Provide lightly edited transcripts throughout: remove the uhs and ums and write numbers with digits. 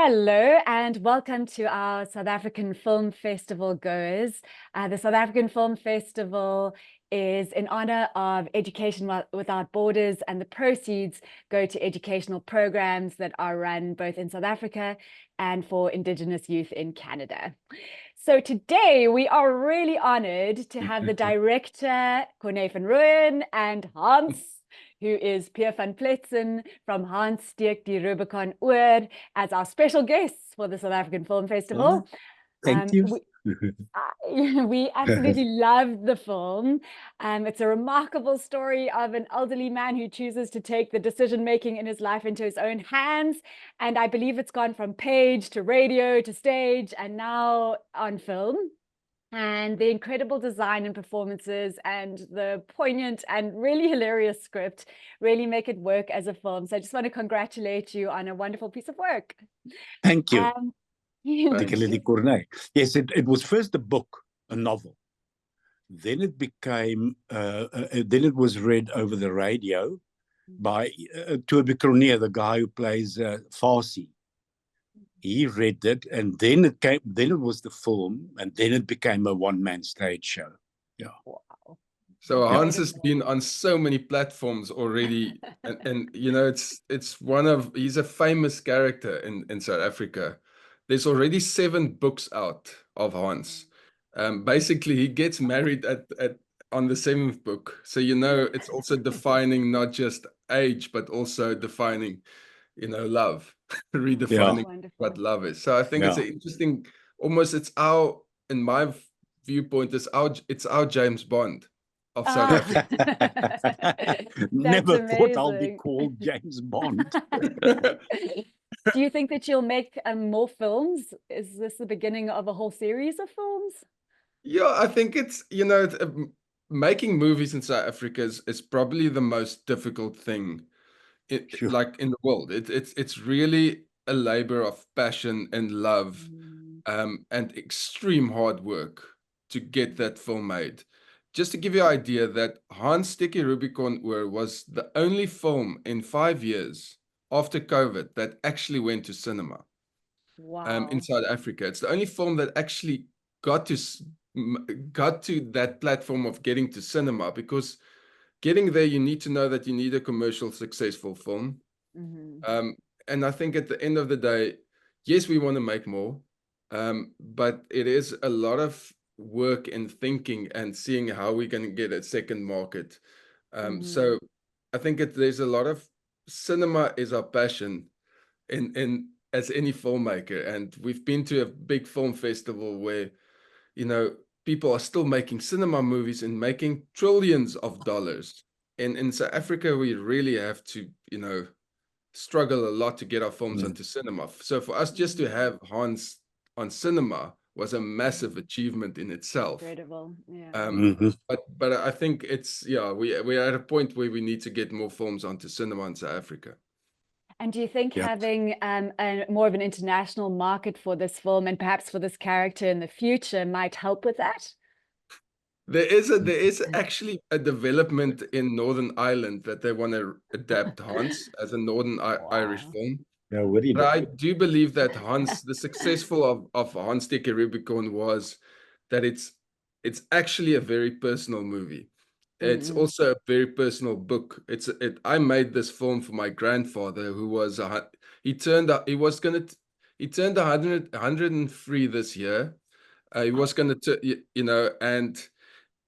Hello and welcome to our South African Film Festival goers. The South African Film Festival is in honor of Education Without Borders, and the proceeds go to educational programs that are run both in South Africa and for Indigenous youth in Canada. So today we are really honored to have the director Corne van Rooyen and Hans, who is Pierre van Pletzen from Hans Steek die Rubicon oor, as our special guests for the South African Film Festival. Thank you. We absolutely love the film. It's a remarkable story of an elderly man who chooses to take the decision-making in his life into his own hands. And I believe it's gone from page to radio to stage and now on film. And the incredible design and performances and the poignant and really hilarious script really make it work as a film. So I just want to congratulate you on a wonderful piece of work. Thank you. Particularly Corne. Yes, it was first a book, a novel. Then it became, then it was read over the radio by Deborah Vieyra, the guy who plays Farsi. He read it, and then it came. Then it was the film, and then it became a one-man stage show. Yeah. Wow. So Hans has been on so many platforms already, and you know, he's a famous character in South Africa. There's already 7 books out of Hans. Basically, he gets married on the 7th book. So you know, it's also defining not just age, but also defining, you know, love. Redefining what love is. So I think it's an interesting, almost in my viewpoint, it's our James Bond of South Africa. Never thought I'll be called James Bond. Do you think that you'll make more films? Is this the beginning of a whole series of films? Yeah, I think it's, you know, making movies in South Africa is probably the most difficult thing like in the world. It's really a labor of passion and love, and extreme hard work to get that film made. Just to give you an idea, that Hans Steek die Rubicon was the only film in 5 years after COVID that actually went to cinema. Wow. In South Africa. It's the only film that actually got to that platform of getting to cinema, because getting there, you need to know that you need a commercial successful film. And I think at the end of the day, yes, we want to make more, but it is a lot of work and thinking and seeing how we're going to get a second market. So I think there's a lot of cinema is our passion in as any filmmaker. And we've been to a big film festival where, you know, people are still making cinema movies and making trillions of dollars. And in South Africa, we really have to, you know, struggle a lot to get our films onto cinema. So for us just to have Hans on cinema was a massive achievement in itself. Incredible. Yeah. But I think it's, yeah, we're at a point where we need to get more films onto cinema in South Africa. And do you think having more of an international market for this film and perhaps for this character in the future might help with that? There is actually a development in Northern Ireland that they want to adapt Hans as a Northern Irish film. Yeah, but I do believe that the successful of Hans Steek die Rubicon was that it's actually a very personal movie. It's also a very personal book. I made this film for my grandfather, who was he turned 103 this year. He was going to, you know, and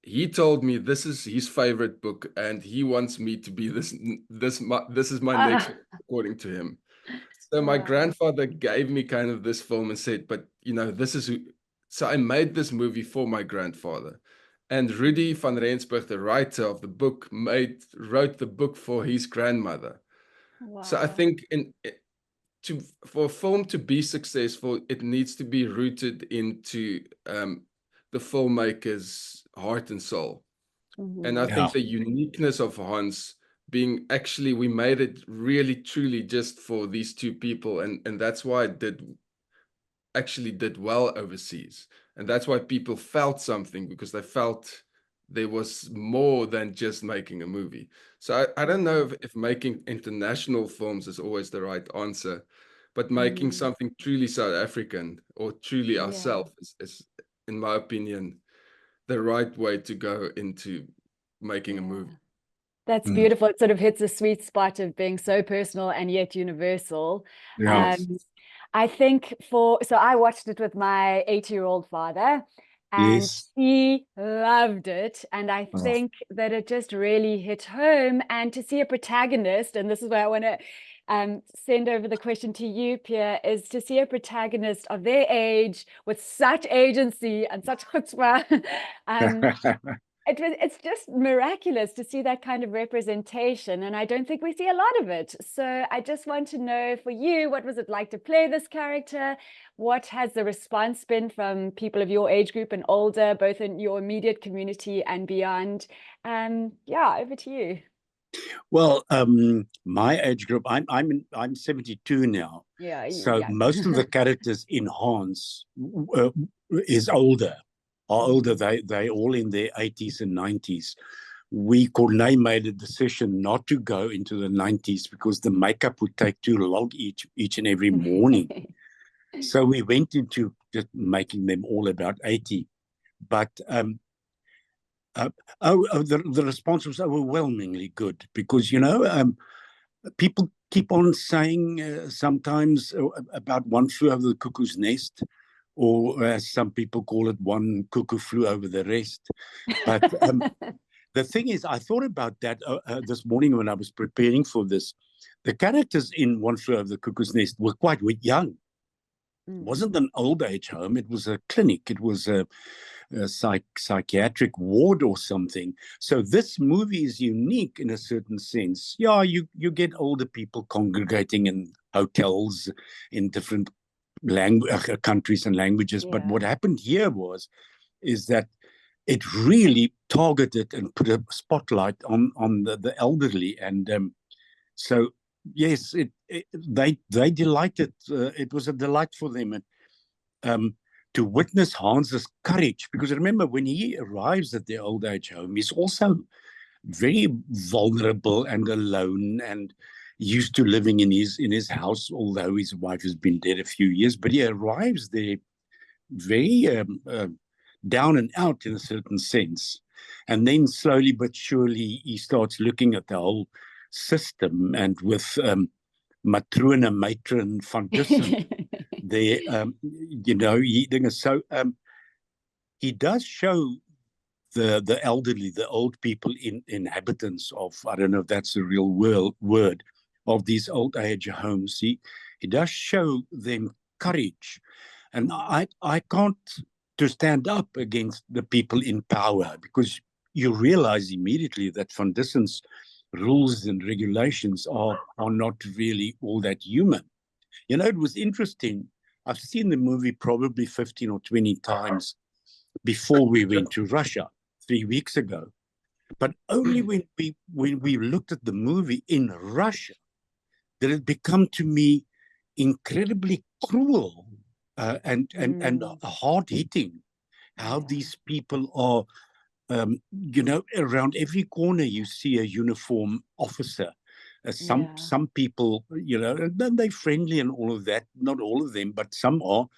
he told me this is his favorite book, and he wants me to be this is my next book, according to him. So my grandfather gave me kind of this film and said, but you know, so I made this movie for my grandfather. And Rudy van Rensburg, the writer of the book, wrote the book for his grandmother. Wow. So I think for a film to be successful, it needs to be rooted into the filmmaker's heart and soul. And I think the uniqueness of Hans being actually, we made it really truly just for these 2 people, and that's why it did well overseas. And that's why people felt something, because they felt there was more than just making a movie. So I don't know if making international films is always the right answer, but making something truly South African or truly ourselves is, in my opinion, the right way to go into making a movie. That's beautiful. It sort of hits a sweet spot of being so personal and yet universal. Yes. I think so I watched it with my 80-year-old father, and he loved it. And I think that it just really hit home. And to see a protagonist, and this is where I want to send over the question to you, Pierre, is to see a protagonist of their age with such agency and such chutzpah. It's just miraculous to see that kind of representation, and I don't think we see a lot of it. So I just want to know, for you, what was it like to play this character? What has the response been from people of your age group and older, both in your immediate community and beyond? Yeah, over to you. Well, my age group, I'm 72 now. Yeah. So most of the characters in Hans is older. Are older. They all in their 80s and 90s. Corne made a decision not to go into the 90s because the makeup would take too long each and every morning. So we went into just making them all about 80. But the response was overwhelmingly good because, people keep on saying sometimes about One Flew Over the Cuckoo's Nest, or as some people call it, One Cuckoo Flew Over the Rest. But the thing is, I thought about that this morning when I was preparing for this. The characters in One Flew Over the Cuckoo's Nest were quite young. It wasn't an old age home. It was a clinic. It was a psychiatric ward or something. So this movie is unique in a certain sense. Yeah, you get older people congregating in hotels in different countries and languages. But what happened here is that it really targeted and put a spotlight on the elderly. And so, yes, they delighted. It was a delight for them. And to witness Hans's courage, because remember, when he arrives at the old age home, he's also very vulnerable and alone and used to living in his house, although his wife has been dead a few years. But he arrives there very down and out in a certain sense. And then slowly but surely he starts looking at the whole system, and with matron van Dussen there, he does show the elderly, the old people, inhabitants of, I don't know if that's a real word, of these old age homes. He does show them courage. And I can't to stand up against the people in power, because you realize immediately that Van Dussen's rules and regulations are not really all that human. It was interesting. I've seen the movie probably 15 or 20 times before we went to Russia 3 weeks ago. But only when we looked at the movie in Russia did it become to me incredibly cruel and hard-hitting, how these people are, around every corner you see a uniform officer. Some people, and then they're friendly and all of that. Not all of them, but some are.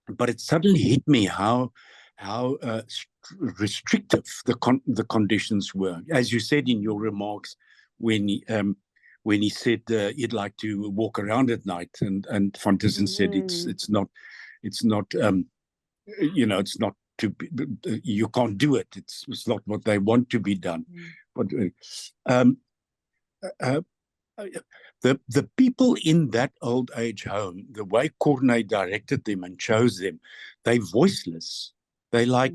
But it suddenly hit me how restrictive the conditions were. As you said in your remarks, when he said he'd like to walk around at night, and Van Dussen said it's not to be, you can't do it. It's not what they want to be done. But the people in that old age home, the way Corne directed them and chose them, they're voiceless. They like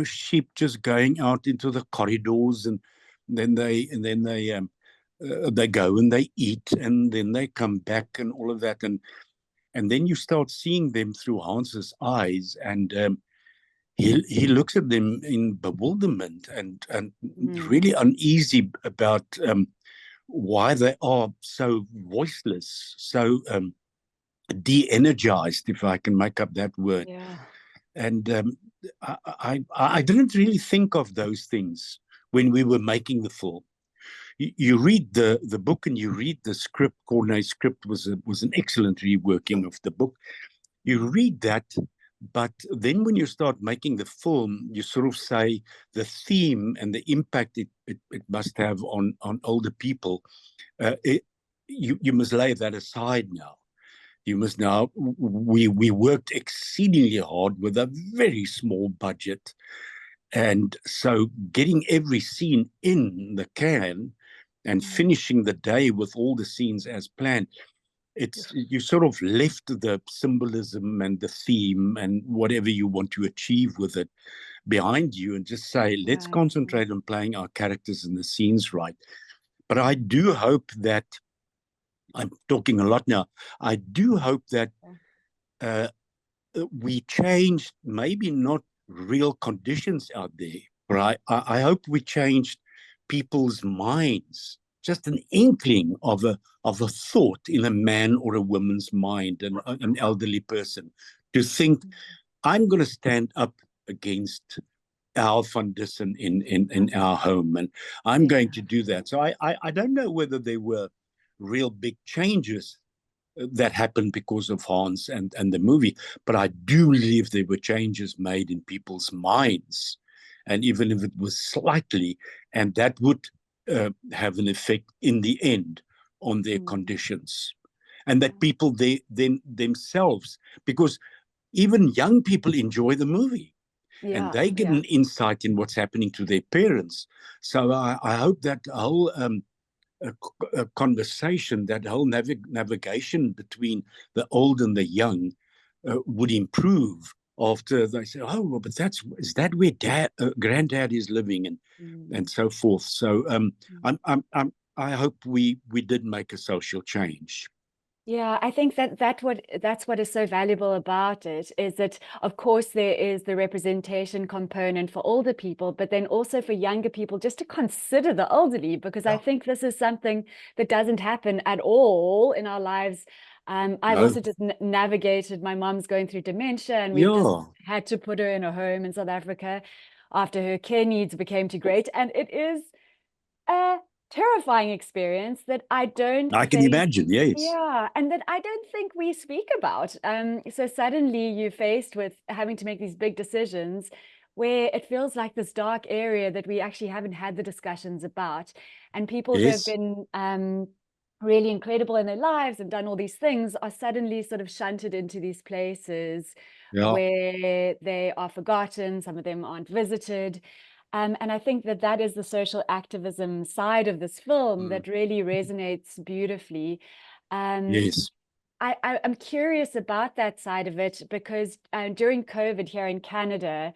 sheep just going out into the corridors, and then they go and they eat, and then they come back and all of that, and then you start seeing them through Hans's eyes, and he looks at them in bewilderment and really uneasy about why they are so voiceless, so de-energized, if I can make up that word. And I didn't really think of those things when we were making the film. you read the book and you read the script. Corne's script was an excellent reworking of the book. You read that, but then when you start making the film, you sort of say the theme and the impact it must have on older people. You must lay that aside now. You must now. We worked exceedingly hard with a very small budget, and so getting every scene in the can and finishing the day with all the scenes as planned, you sort of left the symbolism and the theme and whatever you want to achieve with it behind you and just say, let's concentrate on playing our characters and the scenes right. But I do hope that, I'm talking a lot now, I do hope that we changed, maybe not real conditions out there, but I hope we changed people's minds, just an inkling of a thought in a man or a woman's mind, an elderly person, to think, I'm going to stand up against Al van Dissen in our home, and I'm going to do that. So I don't know whether there were real big changes that happened because of Hans and the movie, but I do believe there were changes made in people's minds, and even if it was slightly, and that would have an effect in the end on their conditions, and that people themselves, because even young people enjoy the movie, and they get an insight in what's happening to their parents. So I hope that whole a conversation, that whole navigation between the old and the young would improve after they say, oh, well, but is that where granddad is living, and so forth. So I hope we did make a social change. Yeah, I think that's what is so valuable about it, is that, of course, there is the representation component for older people, but then also for younger people, just to consider the elderly, because I think this is something that doesn't happen at all in our lives. I've also just navigated, my mom's going through dementia, and we've just had to put her in a home in South Africa after her care needs became too great. And it is a terrifying experience that I can imagine, yes. Yeah, and that I don't think we speak about. So suddenly you're faced with having to make these big decisions where it feels like this dark area that we actually haven't had the discussions about. And people who have been really incredible in their lives and done all these things are suddenly sort of shunted into these places where they are forgotten. Some of them aren't visited. And I think that is the social activism side of this film that really resonates beautifully. Yes. I'm curious about that side of it, because during COVID here in Canada,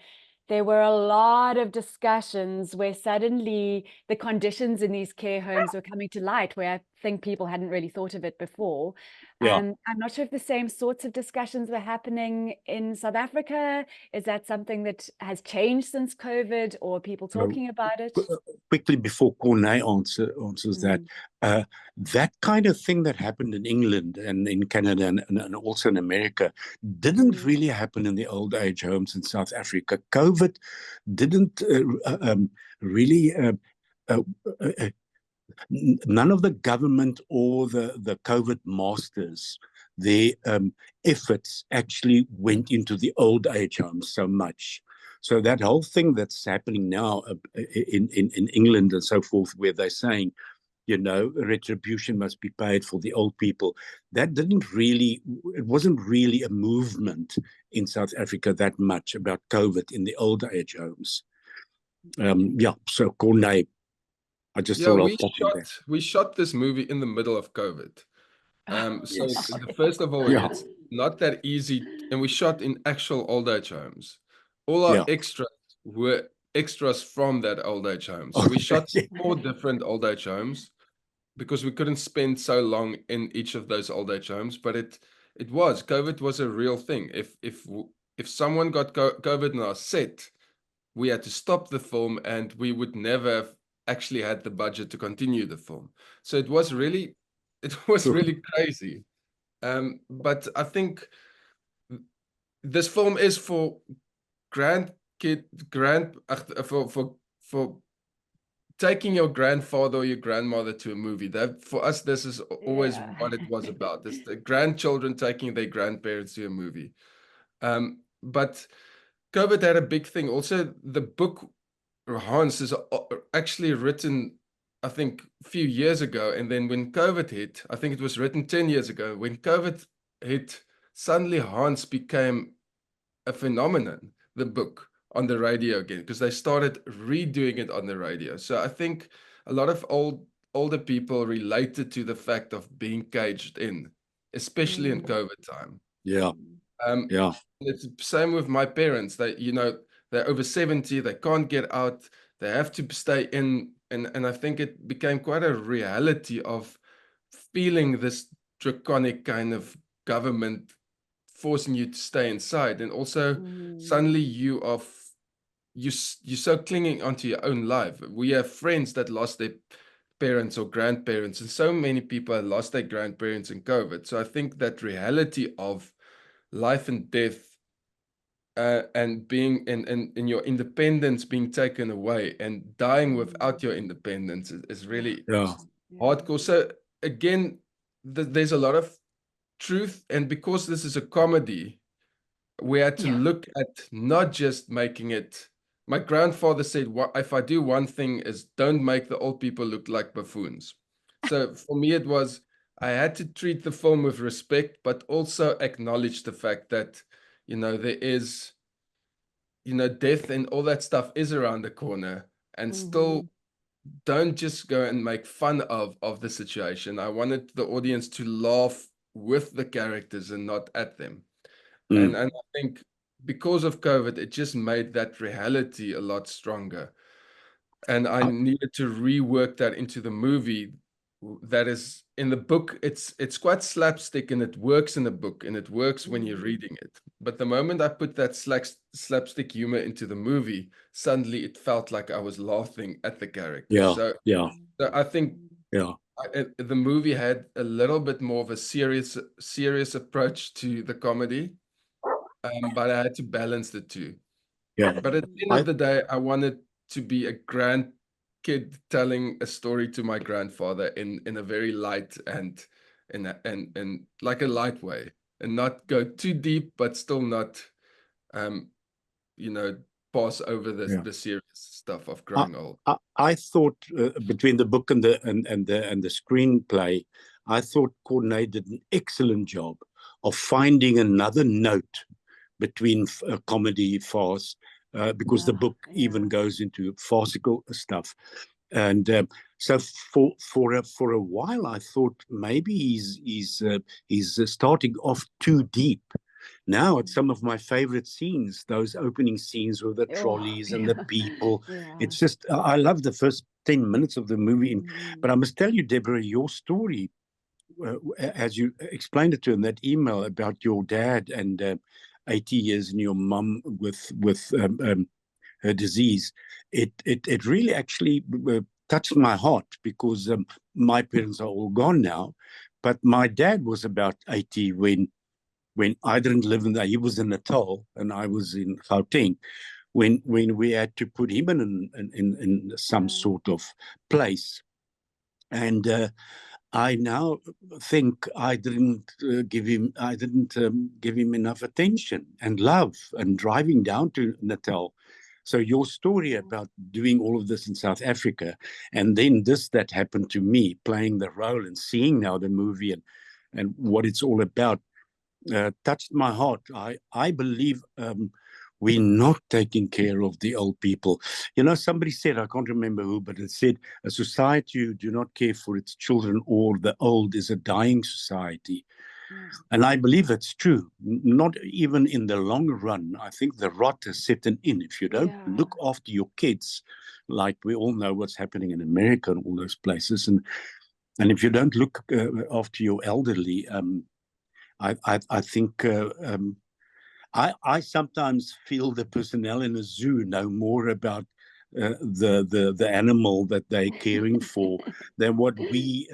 there were a lot of discussions where suddenly the conditions in these care homes were coming to light, where I think people hadn't really thought of it before. I'm not sure if the same sorts of discussions were happening in South Africa. Is that something that has changed since COVID, or people talking about it? Quickly, before Corne answers that, that kind of thing that happened in England and in Canada and also in America didn't really happen in the old age homes in South Africa. COVID didn't really... none of the government or the COVID masters, their efforts actually went into the old age homes so much. So that whole thing that's happening now in England and so forth, where they're saying, retribution must be paid for the old people, it wasn't really a movement in South Africa that much about COVID in the old age homes. So Corne, I just thought we shot this movie in the middle of COVID. So first of all, it's not that easy, and we shot in actual old age homes. All our extras were extras from that old age home. So we shot 4 different old age homes because we couldn't spend so long in each of those old age homes. But COVID was a real thing. If someone got COVID in our set, we had to stop the film, and we would never have actually had the budget to continue the film. So it was really crazy. But I think this film is for taking your grandfather or your grandmother to a movie. That for us, this is always Yeah. what it was about. It's the grandchildren taking their grandparents to a movie. But COVID had a big thing. Also, the book Hans is actually written, I think, a few years ago. And then when COVID hit, I think it was written 10 years ago. When COVID hit, suddenly Hans became a phenomenon, the book, on the radio again, because they started redoing it on the radio. So I think a lot of older people related to the fact of being caged in, especially in COVID time. Yeah. Yeah. It's the same with my parents. They, they're over 70, they can't get out, they have to stay in. And I think it became quite a reality of feeling this draconic kind of government forcing you to stay inside. And also suddenly you're so clinging onto your own life. We have friends that lost their parents or grandparents, and so many people have lost their grandparents in COVID. So I think that reality of life and death, and being in your independence being taken away and dying without your independence is really hardcore. So again, there's a lot of truth, and because this is a comedy, we had to look at not just making it. My grandfather said, if I do one thing is don't make the old people look like buffoons. So for me, it was, I had to treat the film with respect, but also acknowledge the fact that, there is, death and all that stuff is around the corner, and still don't just go and make fun of the situation. I wanted the audience to laugh with the characters and not at them. And I think because of COVID, it just made that reality a lot stronger. And I needed to rework that into the movie. That is, in the book, it's quite slapstick, and it works in the book, and it works when you're reading it. But the moment I put that slapstick humor into the movie, suddenly it felt like I was laughing at the character. So I think the movie had a little bit more of a serious approach to the comedy, but I had to balance the two. But at the end of the day, I wanted to be a grandkid telling a story to my grandfather in a very light and like a light way, and not go too deep, but still not, pass over the serious stuff of growing old. I thought between the book and the screenplay, I thought Corne did an excellent job of finding another note between comedy, farce, because the book even goes into farcical stuff. And so for a while, I thought maybe he's starting off too deep. Now it's some of my favorite scenes, those opening scenes with the trolleys and the people. It's just, I love the first 10 minutes of the movie. But I must tell you, Deborah, your story, as you explained it to in that email about your dad and 80 years and your mum with her disease, it really actually touched my heart, because my parents are all gone now, but my dad was about 80 when I didn't live in there. He was in Natal and I was in Gauteng. When we had to put him in some sort of place, and I now think I didn't give him enough attention and love, and driving down to Natal. So your story about doing all of this in South Africa, and then that happened to me, playing the role and seeing now the movie and what it's all about, touched my heart. I believe we're not taking care of the old people. Somebody said, I can't remember who, but it said, a society who do not care for its children or the old is a dying society. And I believe that's true. Not even in the long run. I think the rot has set in. If you don't look after your kids, like we all know what's happening in America and all those places, and if you don't look after your elderly, I think I sometimes feel the personnel in a zoo know more about the animal that they're caring for than what we,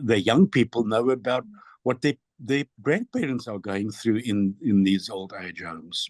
the young people, know about what their grandparents are going through in these old age homes.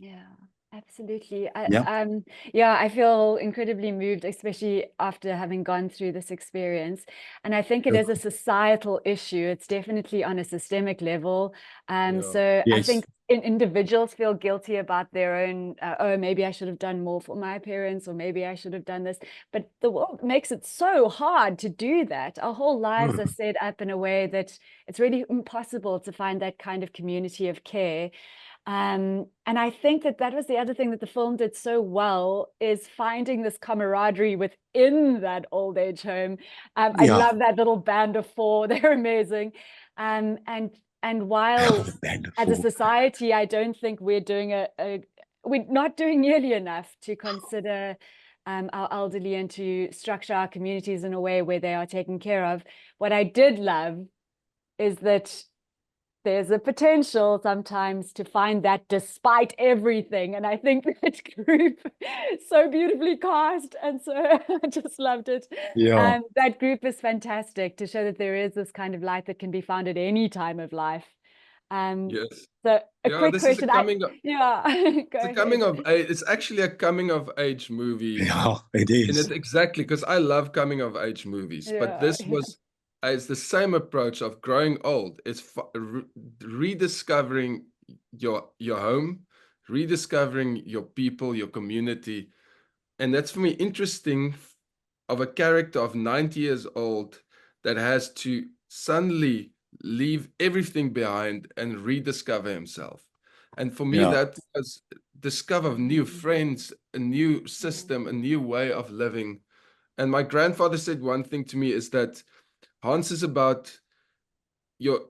Absolutely. Yeah. Yeah, I feel incredibly moved, especially after having gone through this experience. And I think it is a societal issue. It's definitely on a systemic level. So I think individuals feel guilty about their own, oh, maybe I should have done more for my parents, or maybe I should have done this. But the world makes it so hard to do that. Our whole lives are set up in a way that it's really impossible to find that kind of community of care. And I think that was the other thing that the film did so well, is finding this camaraderie within that old age home. I love that little band of four. They're amazing. And while as a society, I don't think we're doing we're not doing nearly enough to consider our elderly and to structure our communities in a way where they are taken care of. What I did love is that there's a potential sometimes to find that despite everything. And I think that group so beautifully cast, and so I just loved it. Yeah. That group is fantastic to show that there is this kind of light that can be found at any time of life. Yes. So a quick this question. Is a coming of, It's actually a coming of age movie. Yeah, it is. And exactly, because I love coming of age movies, but this was it's the same approach of growing old. It's rediscovering your home, rediscovering your people, your community. And that's for me interesting, of a character of 90 years old that has to suddenly leave everything behind and rediscover himself. And for me, that was discover new friends, a new system, a new way of living. And my grandfather said one thing to me is that Hans is about your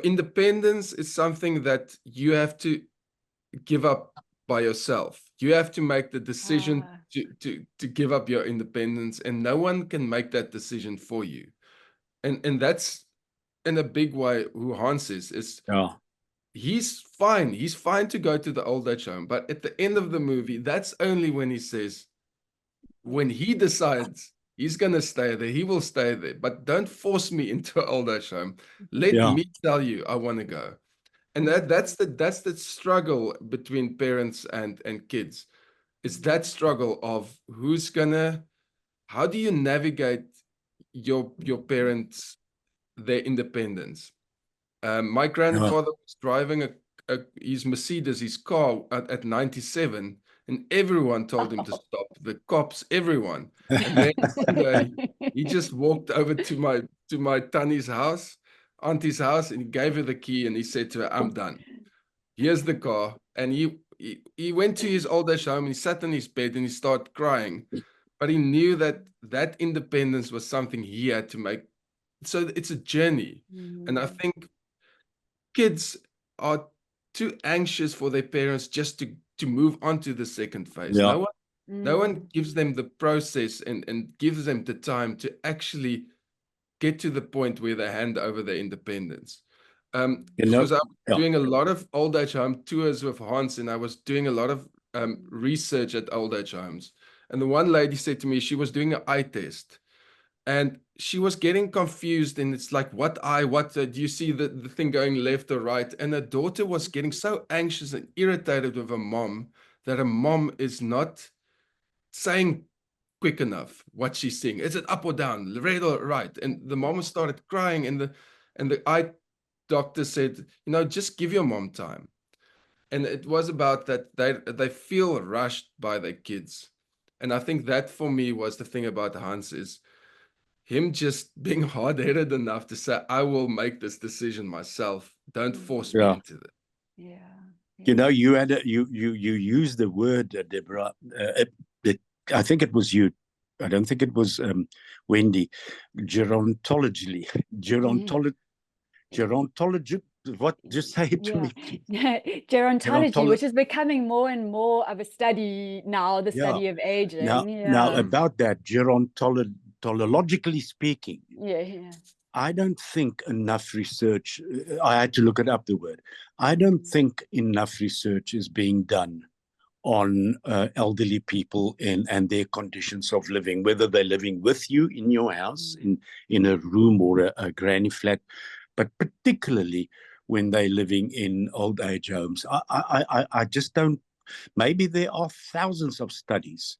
independence is something that you have to give up by yourself. You have to make the decision to give up your independence, and no one can make that decision for you. And that's in a big way who Hans is he's fine. He's fine to go to the old age home, but at the end of the movie, that's only when he says, when he decides he's going to stay there, he will stay there. But don't force me into an old age home. Let me tell you, I want to go. And that's the struggle between parents and kids. It's that struggle of how do you navigate your parents, their independence? My grandfather was driving his Mercedes, his car at 97, and everyone told him to stop. The cops, everyone. And then one day he just walked over to my Tanny's house, auntie's house, and he gave her the key and he said to her, "I'm done. Here's the car." And he went to his old age home and he sat in his bed and he started crying. But he knew that independence was something he had to make. So it's a journey. And I think kids are too anxious for their parents just to move on to the second phase. No one gives them the process and gives them the time to actually get to the point where they hand over their independence. Because I was doing a lot of old age home tours with Hans, and I was doing a lot of research at old age homes. And the one lady said to me, she was doing an eye test, and she was getting confused, and it's like, do you see the thing going left or right? And her daughter was getting so anxious and irritated with her mom that her mom is not saying quick enough what she's seeing. Is it up or down, red or right? And the mom started crying, and the eye doctor said, just give your mom time. And it was about that they feel rushed by their kids. And I think that for me was the thing about Hans, is him just being hard-headed enough to say, I will make this decision myself. Don't force me into it. You had you used the word, Deborah. I think it was you. I don't think it was Wendy. Gerontology. What? Just say it to me. Gerontology, which is becoming more and more of a study now, the study of aging. Now about that, gerontologically speaking, I don't think enough research, I had to look it up, the word. I don't think enough research is being done on elderly people and their conditions of living, whether they're living with you in your house, in a room or a granny flat, but particularly when they're living in old age homes. I just don't Maybe there are thousands of studies.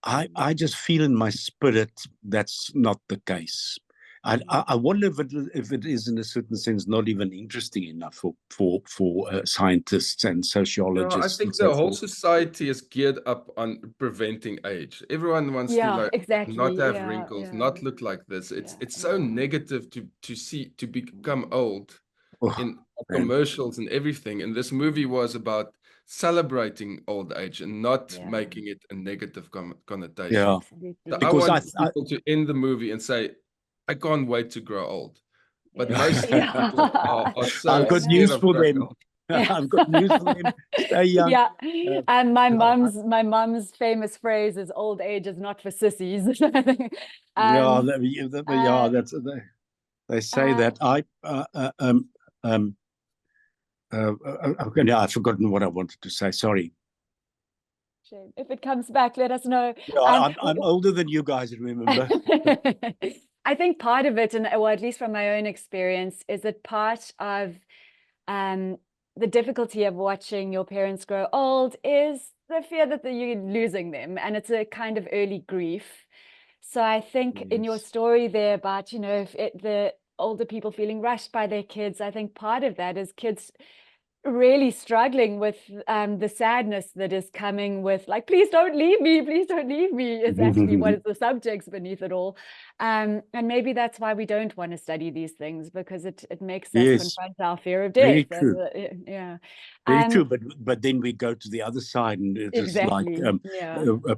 I just feel in my spirit that's not the case. I wonder if it is in a certain sense not even interesting enough for scientists and sociologists. No, I think the whole society is geared up on preventing age. Everyone wants to not have wrinkles, not look like this. It's so negative to become old in commercials and everything. And this movie was about celebrating old age and not making it a negative connotation. Yeah, so because I want people to end the movie and say, I can't wait to grow old. But most people are so I've got news for them. I've got news for them. Stay young. Yeah, and my mom's famous phrase is "old age is not for sissies." That's they say that. I've forgotten what I wanted to say. Sorry. Shame. If it comes back, let us know. Yeah, I'm older than you guys, remember? I think part of it, or at least from my own experience, is that part of the difficulty of watching your parents grow old is the fear that you're losing them, and it's a kind of early grief. So I think in your story there about, the older people feeling rushed by their kids, I think part of that is kids really struggling with the sadness that is coming with, like, please don't leave me is actually what is the subjects beneath it all. And maybe that's why we don't want to study these things, because it makes us confront our fear of death. Very true. Very true, but then we go to the other side and it's like,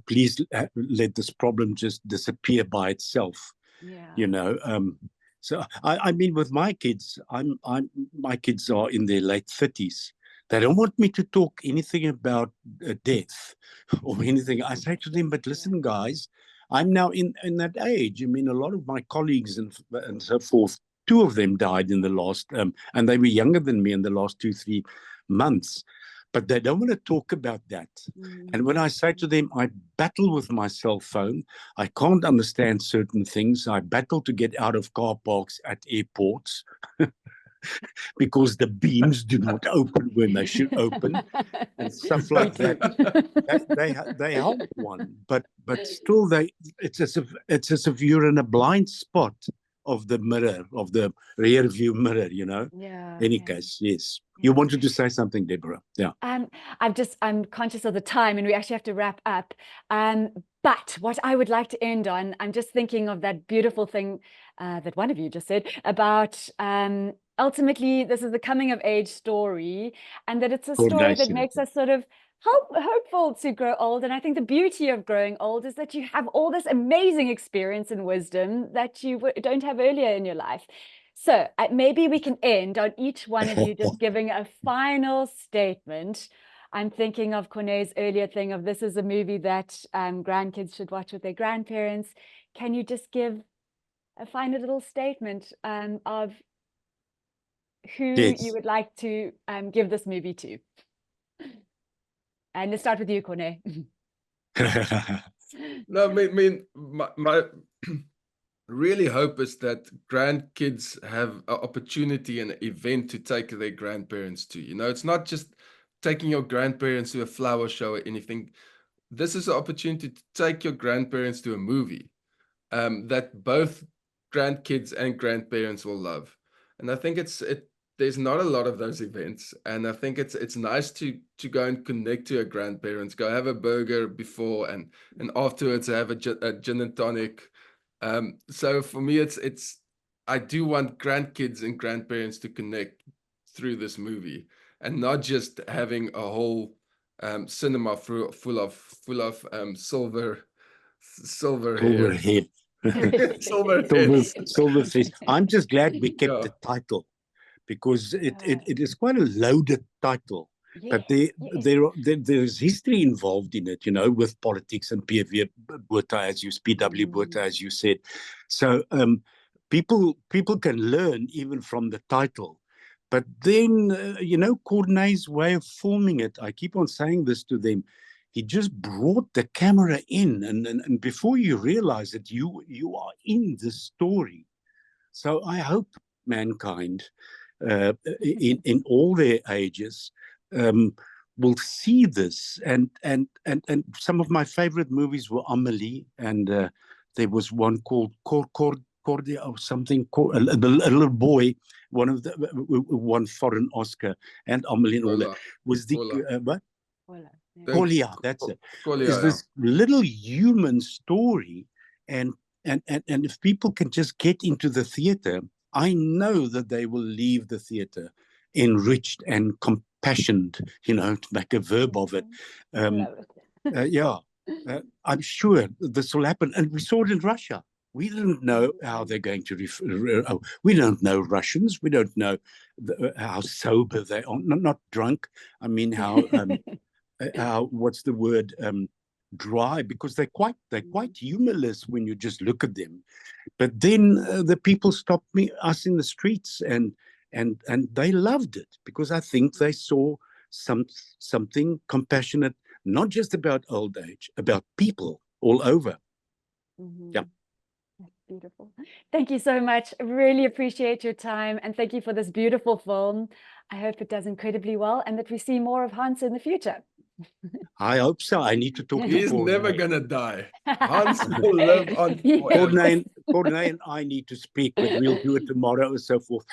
please let this problem just disappear by itself. So I mean, with my kids, my kids are in their late 30s. They don't want me to talk anything about death or anything. I say to them, but listen, guys, I'm now in that age. I mean, a lot of my colleagues and so forth, 2 of them died in the last, and they were younger than me in the last 2-3 months. But they don't want to talk about that. And when I say to them, I battle with my cell phone, I can't understand certain things. I battle to get out of car parks at airports because the beams do not open when they should open and stuff like that. They help one, but still it's as if you're in a blind spot of the mirror, of the rear view mirror, Any case, yes. You wanted to say something, Deborah? Yeah. I'm conscious of the time and we actually have to wrap up. But what I would like to end on, I'm just thinking of that beautiful thing that one of you just said about ultimately this is the coming of age story, and that it's a story that makes us sort of hopeful to grow old. And I think the beauty of growing old is that you have all this amazing experience and wisdom that you don't have earlier in your life. So maybe we can end on each one of you just giving a final statement. I'm thinking of Corne's earlier thing of this is a movie that grandkids should watch with their grandparents. Can you just give a final little statement of who you would like to give this movie to? And let's start with you, Corne. No, I mean, my really hope is that grandkids have an opportunity and an event to take their grandparents to. It's not just taking your grandparents to a flower show or anything. This is an opportunity to take your grandparents to a movie that both grandkids and grandparents will love. And I think there's not a lot of those events, and I think it's nice to go and connect to your grandparents, go have a burger before and afterwards have a gin and tonic. So for me, I do want grandkids and grandparents to connect through this movie, and not just having a whole cinema full of silver hair. Silver face. I'm just glad we kept the title, because it is quite a loaded title. But there's history involved in it, with politics and P.W. Botha, as you said. So people can learn even from the title. But then, Corne's way of forming it, I keep on saying this to them, he just brought the camera in, and before you realize it, you are in the story. So I hope mankind, in all their ages, will see this. And some of my favorite movies were Amelie, and there was one called Cordia or something, a little boy, one foreign Oscar, and Amelie and all that. Was the what? Kolia, that's it. Is this little human story, and if people can just get into the theater, I know that they will leave the theater enriched and compassionate, to make a verb of it. I'm sure this will happen. And we saw it in Russia. We don't know how they're going to we don't know Russians. We don't know how sober they are. Not drunk. I mean, how what's the word? Dry, because they're quite humorless when you just look at them. But then the people stopped us in the streets, and they loved it, because I think they saw something compassionate, not just about old age, about people all over. Yeah. That's beautiful. Thank you so much. Really appreciate your time, and thank you for this beautiful film. I hope it does incredibly well, and that we see more of Hans in the future. I hope so. I need to talk to He's Corne. never gonna die. Hans will live on forever. Corne and I need to speak, but we'll do it tomorrow or so forth.